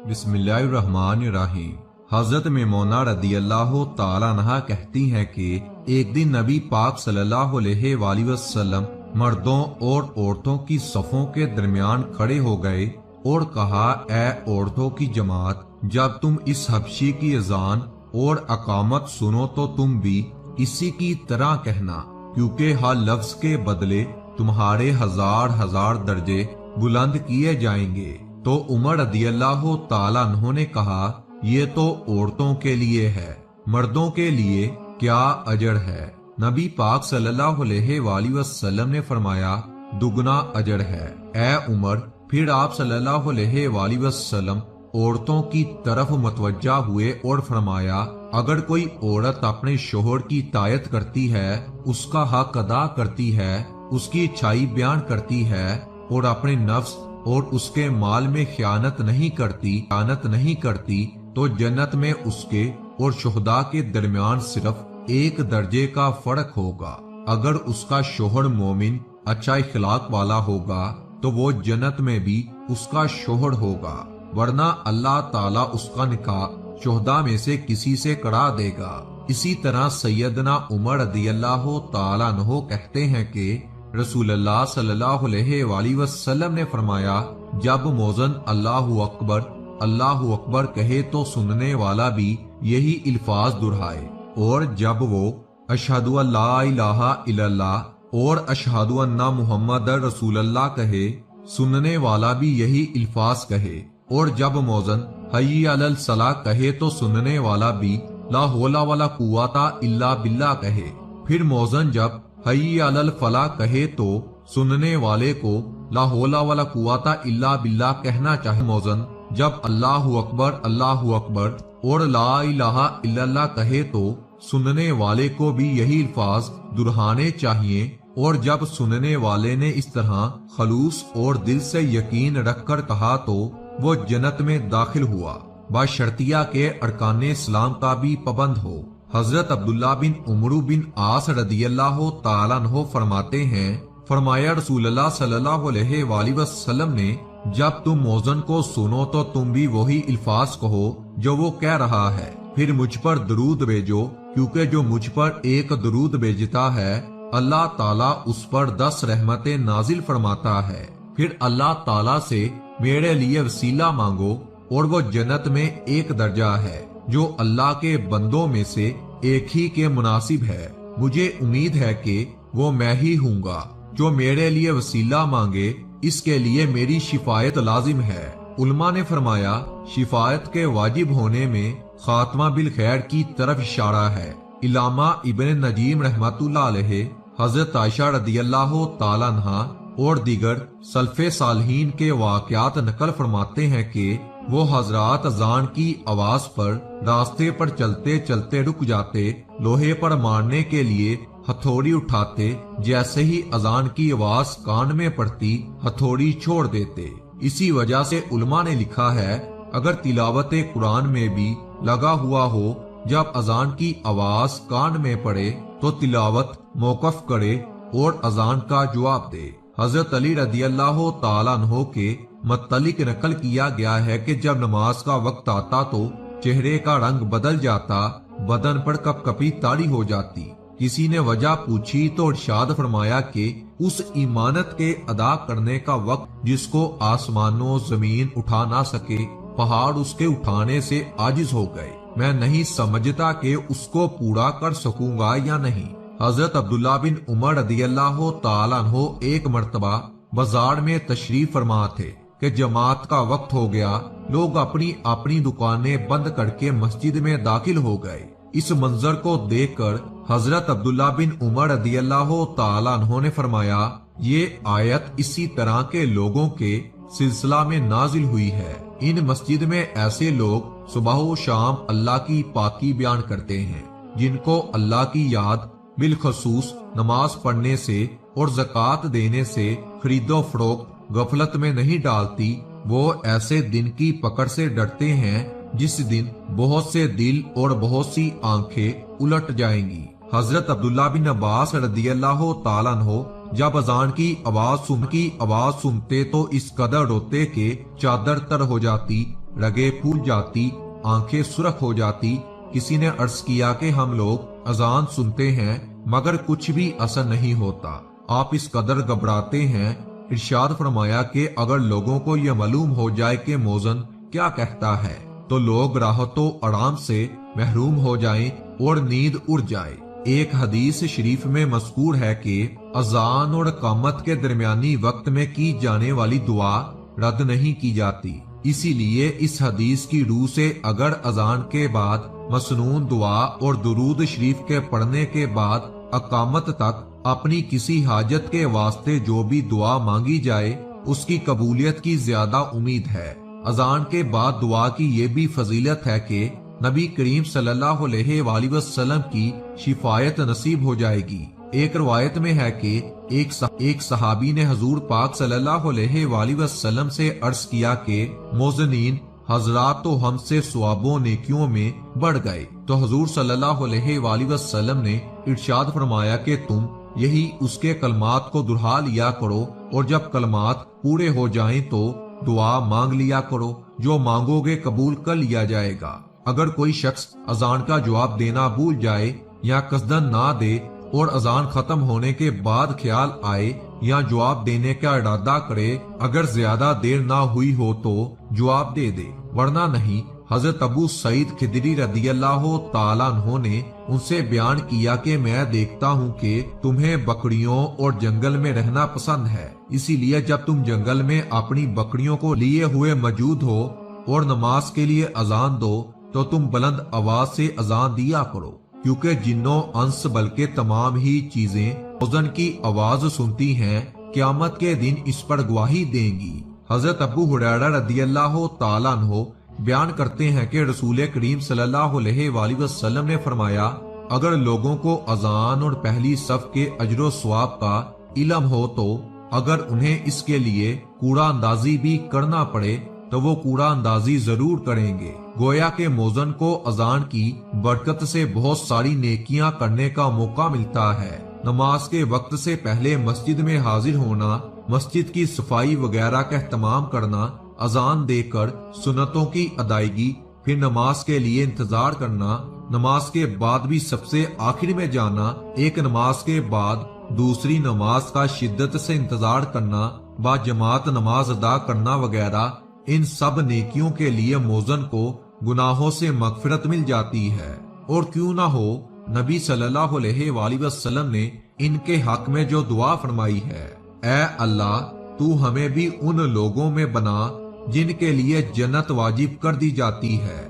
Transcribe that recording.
बिस्मिल्लाहिर्रहमानिर्रहीम। हजरत मेमोना रदी अल्लाह ताला अन्हा कहती हैं कि एक दिन नबी पाक सल्लल्लाहु अलैहि वसल्लम मर्दों और औरतों की सफ़ों के दरमियान खड़े हो गए और कहा, ए औरतों की जमात, जब तुम इस हबशी की अजान और अकामत सुनो तो तुम भी इसी की तरह कहना, क्योंकि हर लफ्ज के बदले तुम्हारे हजार हजार दर्जे बुलंद किए जाएंगे। तो उमर रदी अल्लाह ताला अन्हु ने कहा, ये तो औरतों के लिए है, मर्दों के लिए क्या अजर है? नबी पाक सल्लल्लाहु अलैहि वसल्लम ने फरमाया, दुगना अजर है। ए उमर, फिर आप सल्लल्लाहु अलैहि वसल्लम औरतों की तरफ मुतवज्जा हुए और फरमाया, अगर कोई औरत अपने शोहर की तायत करती है, उसका हक अदा करती है, उसकी अच्छाई बयान करती है और अपने नफ्स और उसके माल में खयानत नहीं करती, तो जन्नत में उसके और शुहदा के दरमियान सिर्फ एक दर्जे का फर्क होगा। अगर उसका शोहर मोमिन अच्छा इखलाक वाला होगा तो वो जन्नत में भी उसका शोहर होगा, वरना अल्लाह ताला उसका निकाह शुहदा में से किसी से करा देगा। इसी तरह सैयदना उमर रदी अल्लाह ताला अन्हु कहते हैं कि रसूलुल्लाह सल्लल्लाहु अलैहि वसल्लम ने फरमाया, जब मौज़न अल्लाहु अकबर कहे तो सुनने वाला भी यही अल्फाज दुहराए, और जब वो अशहदु अल्ला इलाहा इल्लल्लाह और अशहदु अन्ना मुहम्मद रसूलुल्लाह कहे, सुनने वाला भी यही अल्फाज कहे, और जब मौज़न हय्य अलल सलाह कहे तो सुनने वाला भी ला हौला वला कुव्वता इल्ला बिल्लाह कहे। फिर मौज़न जब हय्य अलल फलाह कहे तो सुनने वाले को ला हौला वला कुव्वता इल्ला बिल्लाह कहना चाहिए। मौज़न जब अल्लाहु अकबर और ला इलाहा इल्लल्लाह कहे तो सुनने वाले को भी यही अल्फाज दुहराने चाहिए, और जब सुनने वाले ने इस तरह खलूस और दिल से यकीन रखकर कहा तो वो जन्नत में दाखिल हुआ, बशर्तिया के अरकान इस्लाम का भी पाबंद हो। हजरत अब्दुल्ला बिन उमरू बिन आस रदी अल्लाह ताला अन्हु फरमाते हैं, फरमाया रसूलुल्लाह सल्लल्लाहु अलैहि वसल्लम ने, जब तुम मौज़न को सुनो तो तुम भी वही अल्फाज कहो जो वो कह रहा है, फिर मुझ पर दरूद भेजो, क्योंकि जो मुझ पर एक दरूद भेजता है अल्लाह ताला उस पर 10 रहमतें नाजिल फरमाता है। फिर अल्लाह ताला से मेरे लिए वसीला मांगो, और वो जन्नत में एक दर्जा है जो अल्लाह के बंदों में से एक ही के मुनासिब है। मुझे उम्मीद है कि वो मैं ही हूँगा। जो मेरे लिए वसीला मांगे इसके लिए मेरी शिफायत लाजिम है। उलमा ने फरमाया, शिफायत के वाजिब होने में खात्मा बिल खैर की तरफ इशारा है। इलामा इब्न नजीम रहमतुल्लाह अलैहि हजरत आयशा रदी अल्लाह ताला अन्हा और दीगर सल्फे सालहीन के वाकयात नकल फरमाते हैं कि वो हजरात अजान की आवाज पर रास्ते पर चलते चलते रुक जाते, लोहे पर मारने के लिए हथौड़ी उठाते, जैसे ही अजान की आवाज कान में पड़ती हथौड़ी छोड़ देते। इसी वजह से उलमा ने लिखा है, अगर तिलावत कुरान में भी लगा हुआ हो, जब अजान की आवाज कान में पड़े तो तिलावत मौकफ करे और अजान का जवाब दे। हजरत अली रदी अल्लाह ताला अन्हु के मुतल्लिक नकल किया गया है कि जब नमाज का वक्त आता तो चेहरे का रंग बदल जाता, बदन पर कपकपी तारी हो जाती। किसी ने वजह पूछी तो इरशाद फरमाया कि उस इमानत के अदा करने का वक्त जिसको आसमानों जमीन उठा ना सके, पहाड़ उसके उठाने से आजिज हो गए। मैं नहीं समझता कि उसको पूरा कर सकूंगा या नहीं। हजरत अब्दुल्ला बिन उमर रदी अल्लाह ताला अन्हु एक मर्तबा बाजार में तशरीफ फरमा थे कि जमात का वक्त हो गया। लोग अपनी अपनी दुकानें बंद करके मस्जिद में दाखिल हो गए। इस मंजर को देखकर हजरत अब्दुल्ला बिन उमर रदी अल्लाह ताला अन्हु ने फरमाया, ये आयत इसी तरह के लोगों के सिलसिला में नाजिल हुई है। इन मस्जिद में ऐसे लोग सुबह व शाम अल्लाह की पाकी बयान करते हैं, जिनको अल्लाह की याद बिलखसूस नमाज पढ़ने से और ज़कात देने से खरीदो फरोख्त गफलत में नहीं डालती। वो ऐसे दिन की पकड़ से डरते हैं जिस दिन बहुत से दिल और बहुत सी आंखें उलट जाएंगी। हजरत अब्दुल्ला बिन अब्बास रदी अल्लाह ताला अन्हु जब अजान की आवाज सुनते तो इस कदर रोते कि चादर तर हो जाती رگیں پھول جاتی، آنکھیں سرخ ہو جاتی۔ کسی نے عرض کیا کہ ہم لوگ اذان سنتے ہیں مگر کچھ بھی اثر نہیں ہوتا، آپ اس قدر گھبراتے ہیں؟ ارشاد فرمایا کہ اگر لوگوں کو یہ معلوم ہو جائے کہ مؤذن کیا کہتا ہے تو لوگ راحت و آرام سے محروم ہو جائیں اور نیند اڑ جائے۔ ایک حدیث شریف میں مذکور ہے کہ اذان اور اقامت کے درمیانی وقت میں کی جانے والی دعا رد نہیں کی جاتی۔ اسی لیے اس حدیث کی روح سے اگر اذان کے بعد مسنون دعا اور درود شریف کے پڑھنے کے بعد اقامت تک اپنی کسی حاجت کے واسطے جو بھی دعا مانگی جائے اس کی قبولیت کی زیادہ امید ہے۔ اذان کے بعد دعا کی یہ بھی فضیلت ہے کہ نبی کریم صلی اللہ علیہ وآلہ وسلم کی شفاعت نصیب ہو جائے گی۔ ایک روایت میں ہے کہ ایک صحابی نے حضور پاک صلی اللہ علیہ وآلہ وسلم سے عرض کیا کہ مؤذنین حضرات تو ہم سے ثواب و نیکیوں میں بڑھ گئے، تو حضور صلی اللہ علیہ وآلہ وسلم نے ارشاد فرمایا کہ تم یہی اس کے کلمات کو دہرا لیا کرو، اور جب کلمات پورے ہو جائیں تو دعا مانگ لیا کرو، جو مانگو گے قبول کر لیا جائے گا۔ اگر کوئی شخص اذان کا جواب دینا بھول جائے یا قصدن نہ دے اور اذان ختم ہونے کے بعد خیال آئے یا جواب دینے کا ارادہ کرے، اگر زیادہ دیر نہ ہوئی ہو تو جواب دے دے، ورنہ نہیں۔ حضرت ابو سعید خدری رضی اللہ تعالیٰ عنہ نے ان سے بیان کیا کہ میں دیکھتا ہوں کہ تمہیں بکریوں اور جنگل میں رہنا پسند ہے، اسی لیے جب تم جنگل میں اپنی بکریوں کو لیے ہوئے موجود ہو اور نماز کے لیے اذان دو تو تم بلند آواز سے اذان دیا کرو، کیونکہ جنوں انس بلکہ تمام ہی چیزیں مؤذن کی آواز سنتی ہیں، قیامت کے دن اس پر گواہی دیں گی۔ حضرت ابو ہریرہ رضی اللہ تعالیٰ عنہ بیان کرتے ہیں کہ رسول کریم صلی اللہ علیہ وآلہ وسلم نے فرمایا، اگر لوگوں کو اذان اور پہلی صف کے اجر و ثواب کا علم ہو تو اگر انہیں اس کے لیے کوڑا اندازی بھی کرنا پڑے تو وہ کوڑا اندازی ضرور کریں گے۔ گویا کہ مؤذن کو اذان کی برکت سے بہت ساری نیکیاں کرنے کا موقع ملتا ہے۔ نماز کے وقت سے پہلے مسجد میں حاضر ہونا، مسجد کی صفائی وغیرہ کا اہتمام کرنا، اذان دے کر سنتوں کی ادائیگی، پھر نماز کے لیے انتظار کرنا، نماز کے بعد بھی سب سے آخر میں جانا، ایک نماز کے بعد دوسری نماز کا شدت سے انتظار کرنا، با جماعت نماز ادا کرنا وغیرہ، ان سب نیکیوں کے لیے مؤذن کو گناہوں سے مغفرت مل جاتی ہے۔ اور کیوں نہ ہو، نبی صلی اللہ علیہ وآلہ وسلم نے ان کے حق میں جو دعا فرمائی ہے، اے اللہ تو ہمیں بھی ان لوگوں میں بنا جن کے لیے جنت واجب کر دی جاتی ہے۔